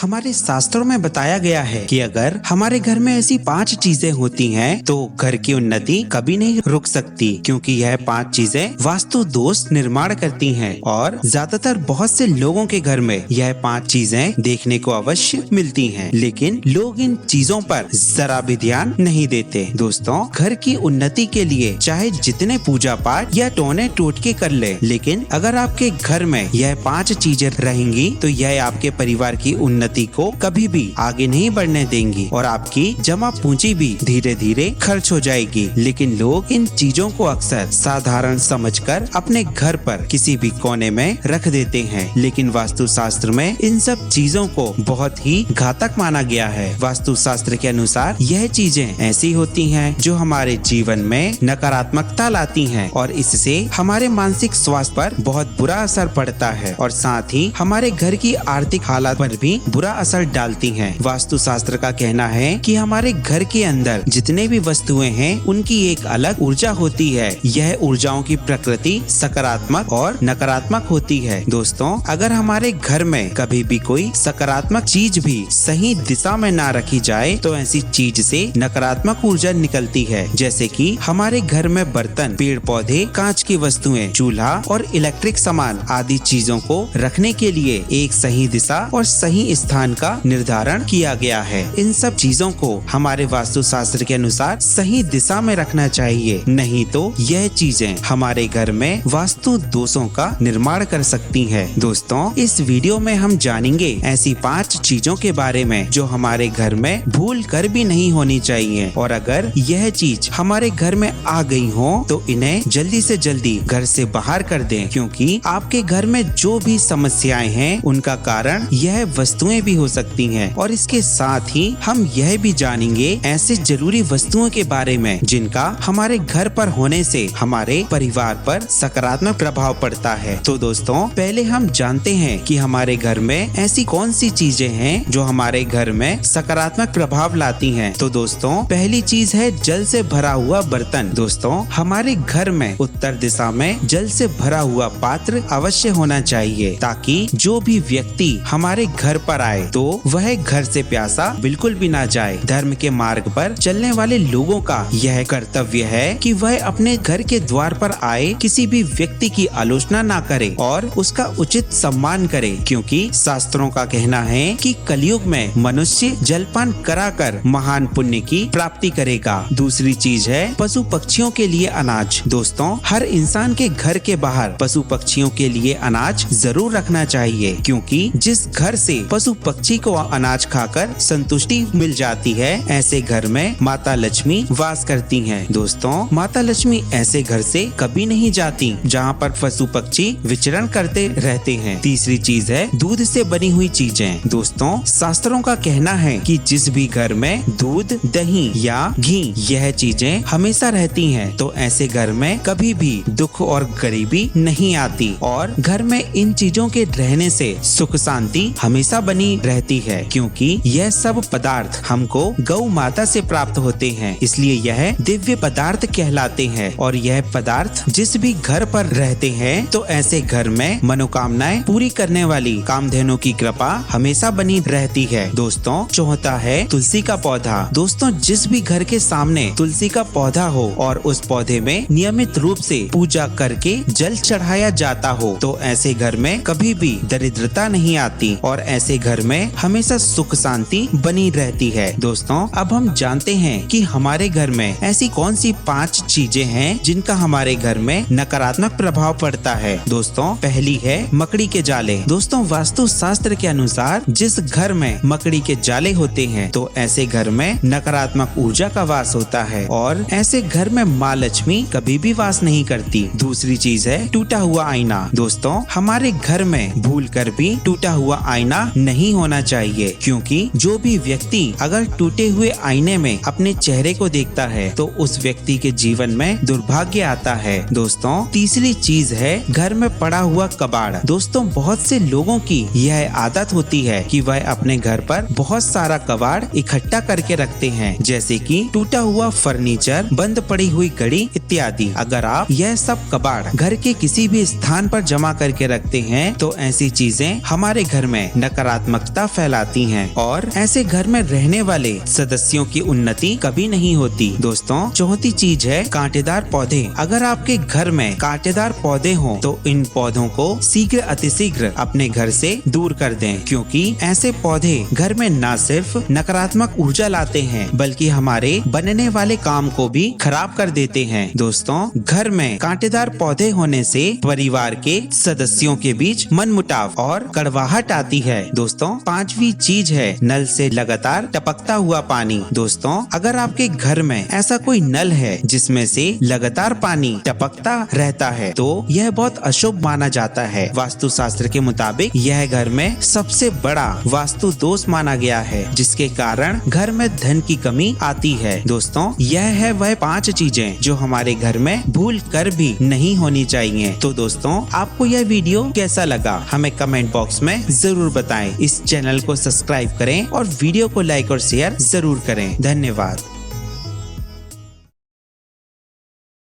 हमारे शास्त्रों में बताया गया है कि अगर हमारे घर में ऐसी 5 चीजें होती हैं तो घर की उन्नति कभी नहीं रुक सकती, क्योंकि यह 5 चीजें वास्तु दोष निर्माण करती हैं और ज्यादातर बहुत से लोगों के घर में यह 5 चीजें देखने को अवश्य मिलती हैं, लेकिन लोग इन चीजों पर जरा भी ध्यान नहीं देते। दोस्तों, घर की उन्नति के लिए चाहे जितने पूजा पाठ या टोने टोटके कर ले, लेकिन अगर आपके घर में यह 5 चीजें रहेंगी तो यह आपके परिवार की उन्नति को कभी भी आगे नहीं बढ़ने देंगी और आपकी जमा पूंजी भी धीरे धीरे खर्च हो जाएगी। लेकिन लोग इन चीजों को अक्सर साधारण समझकर अपने घर पर किसी भी कोने में रख देते हैं, लेकिन वास्तु शास्त्र में इन सब चीजों को बहुत ही घातक माना गया है। वास्तु शास्त्र के अनुसार यह चीजें ऐसी होती हैं जो हमारे जीवन में नकारात्मकता लाती हैं और इससे हमारे मानसिक स्वास्थ्य पर बहुत बुरा असर पड़ता है और साथ ही हमारे घर की आर्थिक हालात पर भी बुरा असर डालती हैं। वास्तु शास्त्र का कहना है कि हमारे घर के अंदर जितने भी वस्तुएं हैं उनकी एक अलग ऊर्जा होती है। यह ऊर्जाओं की प्रकृति सकारात्मक और नकारात्मक होती है। दोस्तों, अगर हमारे घर में कभी भी कोई सकारात्मक चीज भी सही दिशा में ना रखी जाए तो ऐसी चीज से नकारात्मक ऊर्जा निकलती है, जैसे कि हमारे घर में बर्तन, पेड़ पौधे, कांच की वस्तुएं, चूल्हा और इलेक्ट्रिक सामान आदि चीजों को रखने के लिए एक सही दिशा और सही स्थान का निर्धारण किया गया है। इन सब चीजों को हमारे वास्तु शास्त्र के अनुसार सही दिशा में रखना चाहिए, नहीं तो यह चीजें हमारे घर में वास्तु दोषों का निर्माण कर सकती हैं। दोस्तों, इस वीडियो में हम जानेंगे ऐसी 5 चीजों के बारे में जो हमारे घर में भूल कर भी नहीं होनी चाहिए और अगर यह चीज हमारे घर में आ गई हो तो इन्हें जल्दी से जल्दी घर से बाहर कर दें, क्योंकि आपके घर में जो भी समस्याएं हैं उनका कारण यह वस्तुएं भी हो सकती हैं। और इसके साथ ही हम यह भी जानेंगे ऐसे जरूरी वस्तुओं के बारे में जिनका हमारे घर पर होने से हमारे परिवार पर सकारात्मक प्रभाव पड़ता है। तो दोस्तों, पहले हम जानते हैं कि हमारे घर में ऐसी कौन सी चीजें हैं जो हमारे घर में सकारात्मक प्रभाव लाती हैं। तो दोस्तों, पहली चीज है जल से भरा हुआ बर्तन। दोस्तों, हमारे घर में उत्तर दिशा में जल से भरा हुआ पात्र अवश्य होना चाहिए, ताकि जो भी व्यक्ति हमारे घर पर आए तो वह घर से प्यासा बिल्कुल भी ना जाए। धर्म के मार्ग पर चलने वाले लोगों का यह कर्तव्य है कि वह अपने घर के द्वार पर आए किसी भी व्यक्ति की आलोचना ना करे और उसका उचित सम्मान करे, क्योंकि शास्त्रों का कहना है कि कलयुग में मनुष्य जलपान कराकर महान पुण्य की प्राप्ति करेगा। दूसरी चीज है पशु पक्षियों के लिए अनाज। दोस्तों, हर इंसान के घर के बाहर पशु पक्षियों के लिए अनाज जरूर रखना चाहिए, क्योंकि जिस घर से पशु पक्षी को अनाज खाकर संतुष्टि मिल जाती है ऐसे घर में माता लक्ष्मी वास करती हैं। दोस्तों, माता लक्ष्मी ऐसे घर से कभी नहीं जाती जहाँ पर पशु पक्षी विचरण करते रहते हैं। तीसरी चीज है दूध से बनी हुई चीजें। दोस्तों, शास्त्रों का कहना है कि जिस भी घर में दूध, दही या घी यह चीजें हमेशा रहती हैं तो ऐसे घर में कभी भी दुख और गरीबी नहीं आती और घर में इन चीजों के रहने से सुख शांति हमेशा बनी रहती है, क्योंकि यह सब पदार्थ हमको गौ माता से प्राप्त होते हैं, इसलिए यह दिव्य पदार्थ कहलाते हैं और यह पदार्थ जिस भी घर पर रहते हैं तो ऐसे घर में मनोकामनाएं पूरी करने वाली कामधेनु की कृपा हमेशा बनी रहती है। दोस्तों, चौथा है तुलसी का पौधा। दोस्तों, जिस भी घर के सामने तुलसी का पौधा हो और उस पौधे में नियमित रूप से पूजा करके जल चढ़ाया जाता हो तो ऐसे घर में कभी भी दरिद्रता नहीं आती और ऐसे घर में हमेशा सुख शांति बनी रहती है। दोस्तों, अब हम जानते हैं कि हमारे घर में ऐसी कौन सी 5 चीजें हैं जिनका हमारे घर में नकारात्मक प्रभाव पड़ता है। दोस्तों, पहली है मकड़ी के जाले। दोस्तों, वास्तु शास्त्र के अनुसार जिस घर में मकड़ी के जाले होते हैं तो ऐसे घर में नकारात्मक ऊर्जा का वास होता है और ऐसे घर में माँ लक्ष्मी कभी भी वास नहीं करती। दूसरी चीज है टूटा हुआ आईना। दोस्तों, हमारे घर में भूल कर भी टूटा हुआ आईना नहीं होना चाहिए, क्योंकि जो भी व्यक्ति अगर टूटे हुए आईने में अपने चेहरे को देखता है तो उस व्यक्ति के जीवन में दुर्भाग्य आता है। दोस्तों, तीसरी चीज है घर में पड़ा हुआ कबाड़। दोस्तों, बहुत से लोगों की यह आदत होती है कि वह अपने घर पर बहुत सारा कबाड़ इकट्ठा करके रखते हैं, जैसे कि टूटा हुआ फर्नीचर, बंद पड़ी हुई घड़ी इत्यादि। अगर आप यह सब कबाड़ घर के किसी भी स्थान पर जमा करके रखते हैं तो ऐसी चीजें हमारे घर में नकारात्मक नकारात्मकता फैलाती हैं और ऐसे घर में रहने वाले सदस्यों की उन्नति कभी नहीं होती। दोस्तों, चौथी चीज है कांटेदार पौधे। अगर आपके घर में कांटेदार पौधे हों तो इन पौधों को शीघ्र अतिशीघ्र अपने घर से दूर कर दें, क्योंकि ऐसे पौधे घर में न सिर्फ नकारात्मक ऊर्जा लाते हैं बल्कि हमारे बनने वाले काम को भी खराब कर देते हैं। दोस्तों, घर में कांटेदार पौधे होने से परिवार के सदस्यों के बीच मनमुटाव और कड़वाहट आती है। दोस्तों, पांचवी चीज है नल से लगातार टपकता हुआ पानी। दोस्तों, अगर आपके घर में ऐसा कोई नल है जिसमें से लगातार पानी टपकता रहता है तो यह बहुत अशुभ माना जाता है। वास्तुशास्त्र के मुताबिक यह घर में सबसे बड़ा वास्तु दोष माना गया है, जिसके कारण घर में धन की कमी आती है। दोस्तों, यह है वह 5 चीजें जो हमारे घर में भूल कर भी नहीं होनी चाहिए। तो दोस्तों, आपको यह वीडियो कैसा लगा हमें कमेंट बॉक्स में जरूर बताएं। इस चैनल को सब्सक्राइब करें और वीडियो को लाइक और शेयर जरूर करें। धन्यवाद।